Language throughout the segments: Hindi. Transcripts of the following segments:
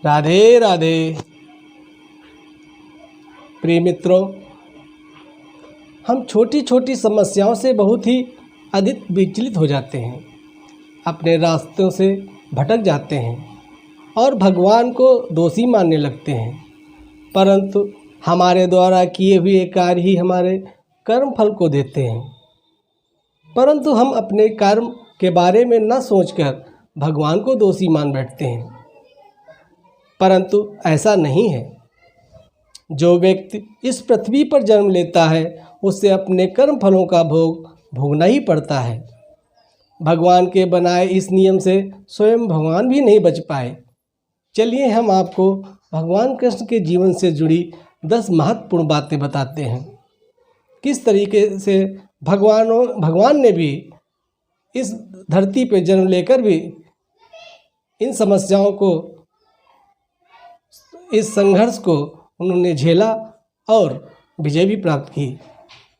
राधे राधे। प्रिय मित्रों, हम छोटी छोटी समस्याओं से बहुत ही अधिक विचलित हो जाते हैं, अपने रास्तों से भटक जाते हैं और भगवान को दोषी मानने लगते हैं। परंतु हमारे द्वारा किए हुए कार्य ही हमारे कर्म फल को देते हैं। परंतु हम अपने कर्म के बारे में न सोचकर भगवान को दोषी मान बैठते हैं। परंतु ऐसा नहीं है। जो व्यक्ति इस पृथ्वी पर जन्म लेता है उसे अपने कर्म फलों का भोग भोगना ही पड़ता है। भगवान के बनाए इस नियम से स्वयं भगवान भी नहीं बच पाए। चलिए हम आपको भगवान कृष्ण के जीवन से जुड़ी 10 महत्वपूर्ण बातें बताते हैं। किस तरीके से भगवान ने भी इस धरती पर जन्म लेकर भी इन समस्याओं को, इस संघर्ष को उन्होंने झेला और विजय भी प्राप्त की।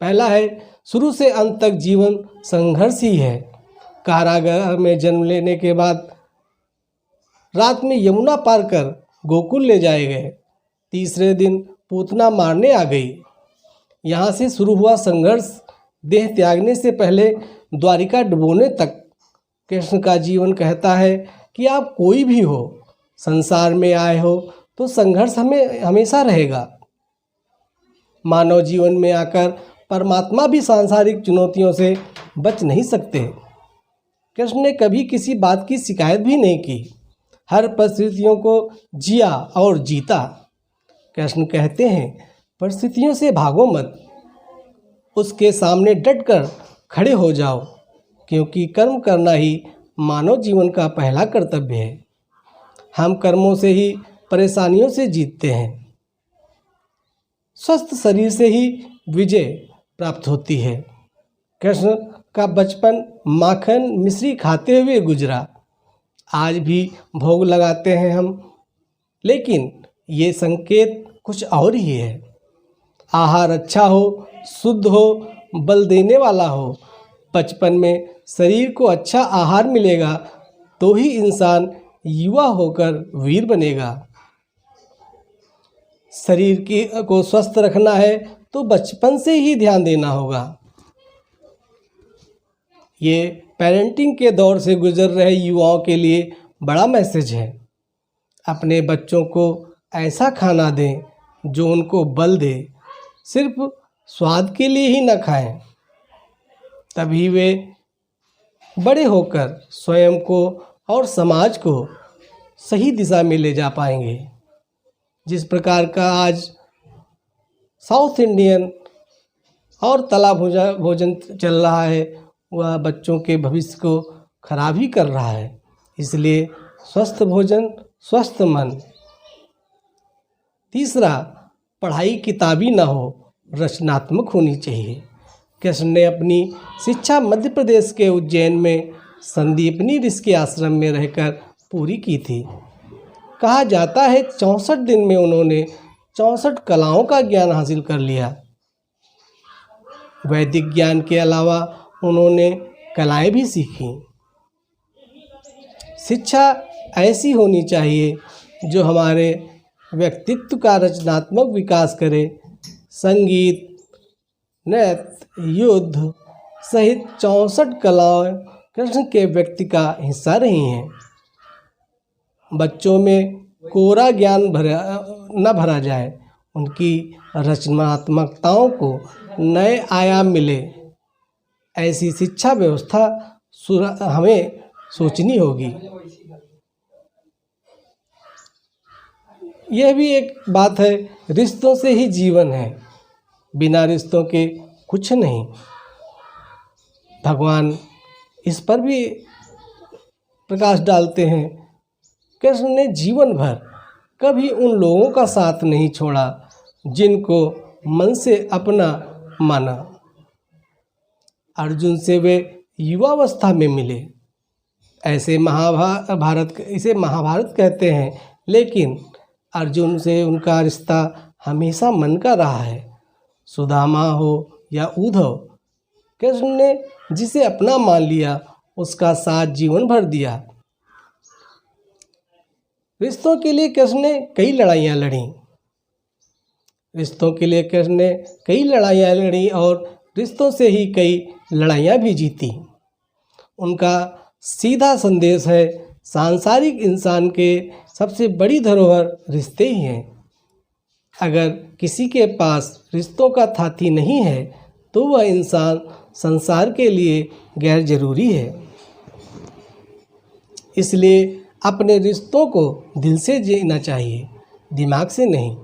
पहला है, शुरू से अंत तक जीवन संघर्ष ही है। कारागार में जन्म लेने के बाद रात में यमुना पार कर गोकुल ले जाए गए। तीसरे दिन पूतना मारने आ गई। यहाँ से शुरू हुआ संघर्ष देह त्यागने से पहले द्वारिका डुबोने तक। कृष्ण का जीवन कहता है कि आप कोई भी हो, संसार में आए हो तो संघर्ष हमें हमेशा रहेगा। मानव जीवन में आकर परमात्मा भी सांसारिक चुनौतियों से बच नहीं सकते। कृष्ण ने कभी किसी बात की शिकायत भी नहीं की, हर परिस्थितियों को जिया और जीता। कृष्ण कहते हैं, परिस्थितियों से भागो मत, उसके सामने डटकर खड़े हो जाओ, क्योंकि कर्म करना ही मानव जीवन का पहला कर्तव्य है। हम कर्मों से ही परेशानियों से जीतते हैं। स्वस्थ शरीर से ही विजय प्राप्त होती है। कृष्ण का बचपन माखन मिश्री खाते हुए गुजरा। आज भी भोग लगाते हैं हम, लेकिन ये संकेत कुछ और ही है। आहार अच्छा हो, शुद्ध हो, बल देने वाला हो। बचपन में शरीर को अच्छा आहार मिलेगा तो ही इंसान युवा होकर वीर बनेगा। शरीर को स्वस्थ रखना है तो बचपन से ही ध्यान देना होगा। ये पेरेंटिंग के दौर से गुजर रहे युवाओं के लिए बड़ा मैसेज है। अपने बच्चों को ऐसा खाना दें जो उनको बल दे, सिर्फ स्वाद के लिए ही न खाएं। तभी वे बड़े होकर स्वयं को और समाज को सही दिशा में ले जा पाएंगे। जिस प्रकार का आज साउथ इंडियन और तला भोजन चल रहा है, वह बच्चों के भविष्य को खराब ही कर रहा है। इसलिए स्वस्थ भोजन, स्वस्थ मन। तीसरा, पढ़ाई किताबी ना हो, रचनात्मक होनी चाहिए। कृष्ण ने अपनी शिक्षा मध्य प्रदेश के उज्जैन में संदीपनी ऋषि के आश्रम में रहकर पूरी की थी। कहा जाता है 64 दिन में उन्होंने 64 कलाओं का ज्ञान हासिल कर लिया। वैदिक ज्ञान के अलावा उन्होंने कलाएं भी सीखीं। शिक्षा ऐसी होनी चाहिए जो हमारे व्यक्तित्व का रचनात्मक विकास करे। संगीत, नृत्य, युद्ध सहित 64 कलाएं कृष्ण के व्यक्ति का हिस्सा रही हैं। बच्चों में कोरा ज्ञान न भरा जाए, उनकी रचनात्मकताओं को नए आयाम मिले, ऐसी शिक्षा व्यवस्था हमें सोचनी होगी। यह भी एक बात है, रिश्तों से ही जीवन है, बिना रिश्तों के कुछ नहीं। भगवान इस पर भी प्रकाश डालते हैं। कृष्ण ने जीवन भर कभी उन लोगों का साथ नहीं छोड़ा जिनको मन से अपना माना। अर्जुन से वे युवावस्था में मिले। इसे महाभारत कहते हैं, लेकिन अर्जुन से उनका रिश्ता हमेशा मन का रहा है। सुदामा हो या उद्धव, कृष्ण ने जिसे अपना मान लिया उसका साथ जीवन भर दिया। रिश्तों के लिए कृष्ण ने कई लड़ाइयाँ लड़ी। रिश्तों के लिए कृष्ण ने कई लड़ाइयाँ लड़ी और रिश्तों से ही कई लड़ाइयाँ भी जीती। उनका सीधा संदेश है, सांसारिक इंसान के सबसे बड़ी धरोहर रिश्ते ही हैं। अगर किसी के पास रिश्तों का साथी नहीं है तो वह इंसान संसार के लिए गैर जरूरी है। इसलिए अपने रिश्तों को दिल से जीना चाहिए, दिमाग से नहीं।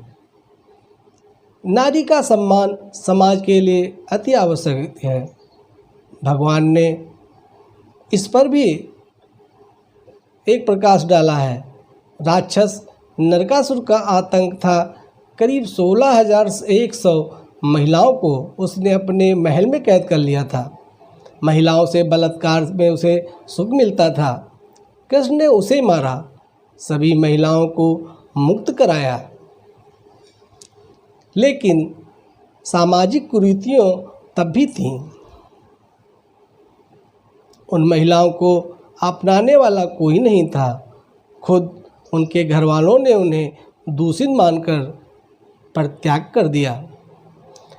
नारी का सम्मान समाज के लिए अति आवश्यक है। भगवान ने इस पर भी एक प्रकाश डाला है। राक्षस नरकासुर का आतंक था। करीब 16,100 महिलाओं को उसने अपने महल में कैद कर लिया था। महिलाओं से बलात्कार में उसे सुख मिलता था। कृष्ण ने उसे मारा, सभी महिलाओं को मुक्त कराया। लेकिन सामाजिक कुरीतियों तब भी थीं। उन महिलाओं को अपनाने वाला कोई नहीं था। खुद उनके घर वालों ने उन्हें दूषित मानकर परित्याग कर दिया।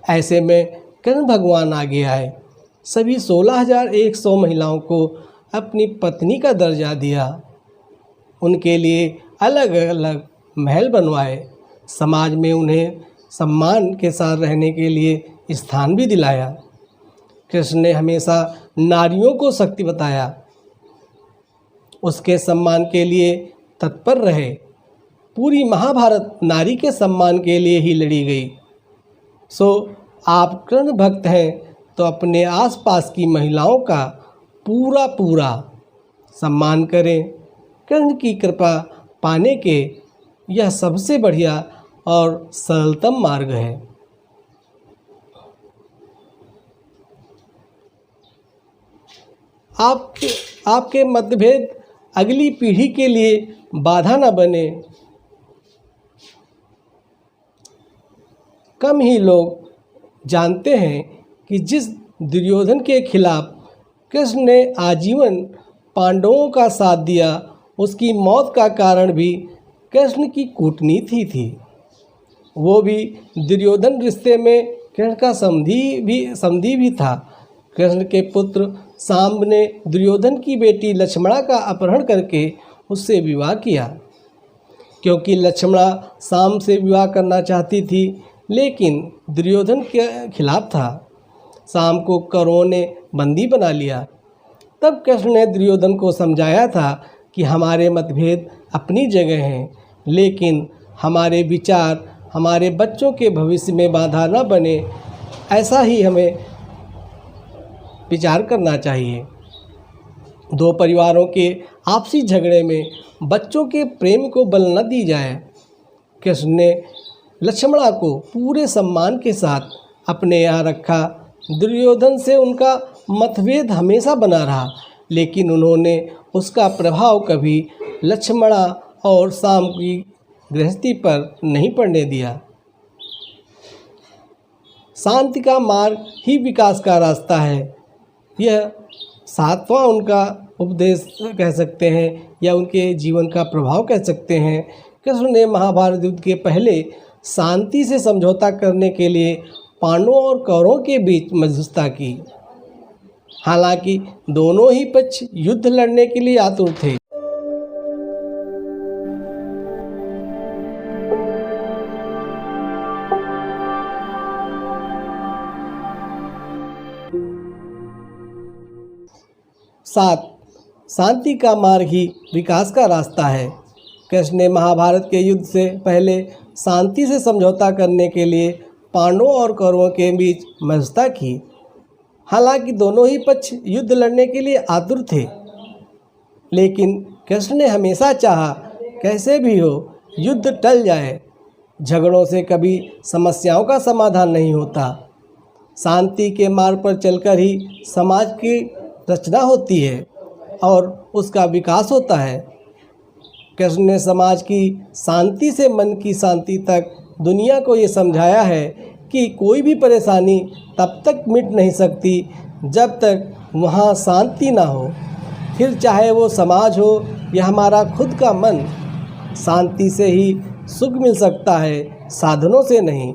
ऐसे में कृष्ण भगवान आगे आए, सभी 16,100 महिलाओं को अपनी पत्नी का दर्जा दिया, उनके लिए अलग अलग महल बनवाए, समाज में उन्हें सम्मान के साथ रहने के लिए स्थान भी दिलाया। कृष्ण ने हमेशा नारियों को शक्ति बताया, उसके सम्मान के लिए तत्पर रहे। पूरी महाभारत नारी के सम्मान के लिए ही लड़ी गई। सो आप कृष्ण भक्त हैं तो अपने आसपास की महिलाओं का पूरा सम्मान करें। कृष्ण की कृपा पाने के यह सबसे बढ़िया और सरलतम मार्ग है। आपके मतभेद अगली पीढ़ी के लिए बाधा न बने। कम ही लोग जानते हैं कि जिस दुर्योधन के खिलाफ कृष्ण ने आजीवन पांडवों का साथ दिया, उसकी मौत का कारण भी कृष्ण की कूटनीति थी। वो भी दुर्योधन रिश्ते में कृष्ण का समधी भी था। कृष्ण के पुत्र सांब ने दुर्योधन की बेटी लक्ष्मणा का अपहरण करके उससे विवाह किया। क्योंकि लक्ष्मणा सांब से विवाह करना चाहती थी, लेकिन दुर्योधन के खिलाफ था। सांब को कौरवों ने बंदी बना लिया। तब कृष्ण ने दुर्योधन को समझाया था कि हमारे मतभेद अपनी जगह हैं, लेकिन हमारे विचार हमारे बच्चों के भविष्य में बाधा न बने, ऐसा ही हमें विचार करना चाहिए। दो परिवारों के आपसी झगड़े में बच्चों के प्रेम को बल न दी जाए। कृष्ण ने लक्ष्मणा को पूरे सम्मान के साथ अपने यहाँ रखा। दुर्योधन से उनका मतभेद हमेशा बना रहा, लेकिन उन्होंने उसका प्रभाव कभी लक्ष्मणा और सांब की गृहस्थी पर नहीं पड़ने दिया। शांति का मार्ग ही विकास का रास्ता है। यह 7वां उनका उपदेश कह सकते हैं या उनके जीवन का प्रभाव कह सकते हैं। कृष्ण ने महाभारत युद्ध के पहले शांति से समझौता करने के लिए पांडवों और कौरवों के बीच मध्यस्थता की। हालांकि दोनों ही पक्ष युद्ध लड़ने के लिए आतुर थे। शांति का मार्ग ही विकास का रास्ता है। कृष्ण ने महाभारत के युद्ध से पहले शांति से समझौता करने के लिए पांडवों और कौरवों के बीच मध्यस्थता की। हालांकि दोनों ही पक्ष युद्ध लड़ने के लिए आतुर थे, लेकिन कृष्ण ने हमेशा चाहा कैसे भी हो युद्ध टल जाए। झगड़ों से कभी समस्याओं का समाधान नहीं होता। शांति के मार्ग पर चलकर ही समाज की रचना होती है और उसका विकास होता है। कृष्ण ने समाज की शांति से मन की शांति तक दुनिया को ये समझाया है कि कोई भी परेशानी तब तक मिट नहीं सकती जब तक वहाँ शांति ना हो। फिर चाहे वो समाज हो या हमारा खुद का मन, शांति से ही सुख मिल सकता है, साधनों से नहीं।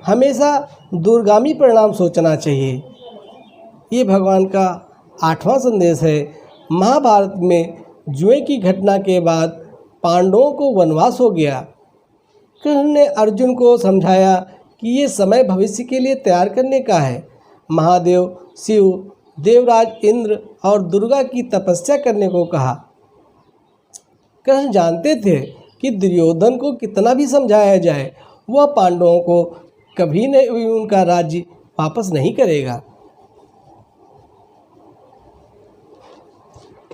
हमेशा दूरगामी परिणाम सोचना चाहिए। ये भगवान का 8वां संदेश है। महाभारत में जुए की घटना के बाद पांडवों को वनवास हो गया। कृष्ण ने अर्जुन को समझाया कि ये समय भविष्य के लिए तैयार करने का है। महादेव, शिव, देवराज इंद्र और दुर्गा की तपस्या करने को कहा। कृष्ण जानते थे कि दुर्योधन को कितना भी समझाया जाए, वह पांडवों को कभी नहीं उनका राज्य वापस नहीं करेगा।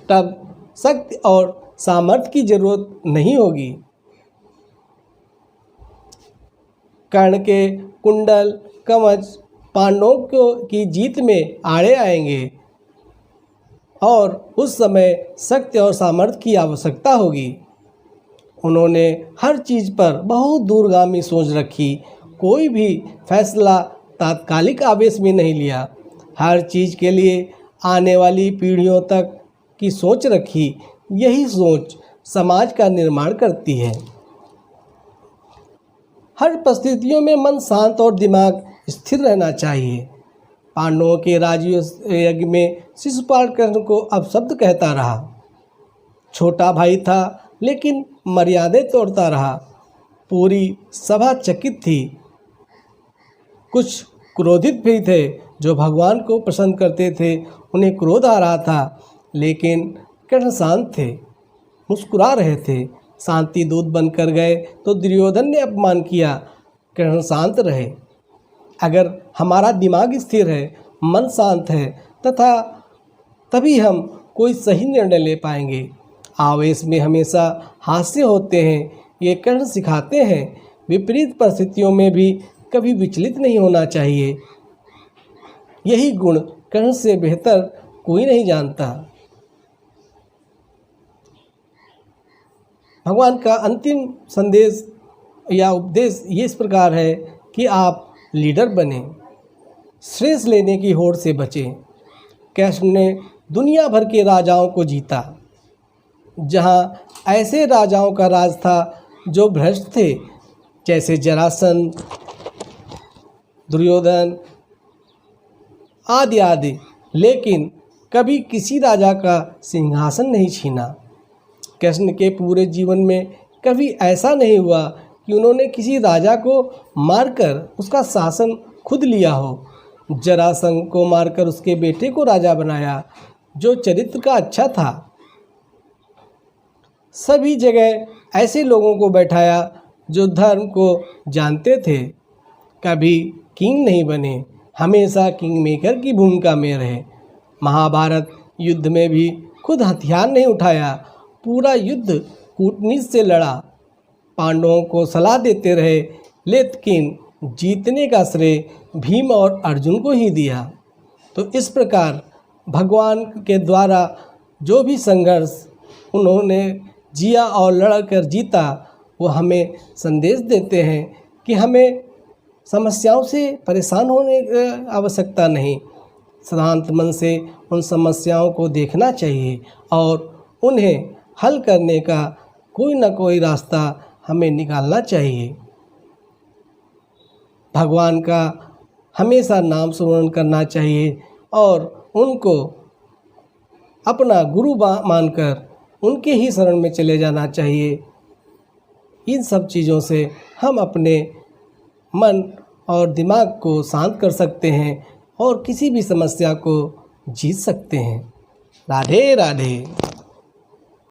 तब शक्ति और सामर्थ्य की जरूरत नहीं होगी। कर्ण के कुंडल कवच पांडवों की जीत में आड़े आएंगे और उस समय शक्ति और सामर्थ्य की आवश्यकता होगी। उन्होंने हर चीज़ पर बहुत दूरगामी सोच रखी। कोई भी फैसला तात्कालिक आवेश में नहीं लिया। हर चीज़ के लिए आने वाली पीढ़ियों तक की सोच रखी। यही सोच समाज का निर्माण करती है। हर परिस्थितियों में मन शांत और दिमाग स्थिर रहना चाहिए। पांडवों के राजयज्ञ में शिशुपाल कृष्ण को अपशब्द कहता रहा। छोटा भाई था लेकिन मर्यादाएं तोड़ता रहा। पूरी सभा चकित थी। कुछ क्रोधित भी थे। जो भगवान को पसंद करते थे उन्हें क्रोध आ रहा था, लेकिन कृष्ण शांत थे, मुस्कुरा रहे थे। शांति दूत बनकर गए तो दुर्योधन ने अपमान किया। कृष्ण शांत रहे। अगर हमारा दिमाग स्थिर है, मन शांत है तथा तभी हम कोई सही निर्णय ले पाएंगे। आवेश में हमेशा हास्य होते हैं, ये कृष्ण सिखाते हैं। विपरीत परिस्थितियों में भी कभी विचलित नहीं होना चाहिए। यही गुण कृष्ण से बेहतर कोई नहीं जानता। भगवान का अंतिम संदेश या उपदेश ये इस प्रकार है कि आप लीडर बने, श्रेष्ठ लेने की होड़ से बचें। कृष्ण ने दुनिया भर के राजाओं को जीता। जहाँ ऐसे राजाओं का राज था जो भ्रष्ट थे, जैसे जरासंध, दुर्योधन आदि आदि, लेकिन कभी किसी राजा का सिंहासन नहीं छीना। कृष्ण के पूरे जीवन में कभी ऐसा नहीं हुआ कि उन्होंने किसी राजा को मारकर उसका शासन खुद लिया हो। जरासंध को मारकर उसके बेटे को राजा बनाया, जो चरित्र का अच्छा था। सभी जगह ऐसे लोगों को बैठाया जो धर्म को जानते थे। कभी किंग नहीं बने, हमेशा किंग मेकर की भूमिका में रहे। महाभारत युद्ध में भी खुद हथियार नहीं उठाया, पूरा युद्ध कूटनीति से लड़ा। पांडवों को सलाह देते रहे, लेकिन जीतने का श्रेय भीम और अर्जुन को ही दिया। तो इस प्रकार भगवान के द्वारा जो भी संघर्ष उन्होंने जिया और लड़कर जीता, वो हमें संदेश देते हैं कि हमें समस्याओं से परेशान होने की आवश्यकता नहीं। शांत मन से उन समस्याओं को देखना चाहिए और उन्हें हल करने का कोई ना कोई रास्ता हमें निकालना चाहिए। भगवान का हमेशा नाम स्मरण करना चाहिए और उनको अपना गुरु मानकर उनके ही शरण में चले जाना चाहिए। इन सब चीज़ों से हम अपने मन और दिमाग को शांत कर सकते हैं और किसी भी समस्या को जीत सकते हैं। राधे राधे।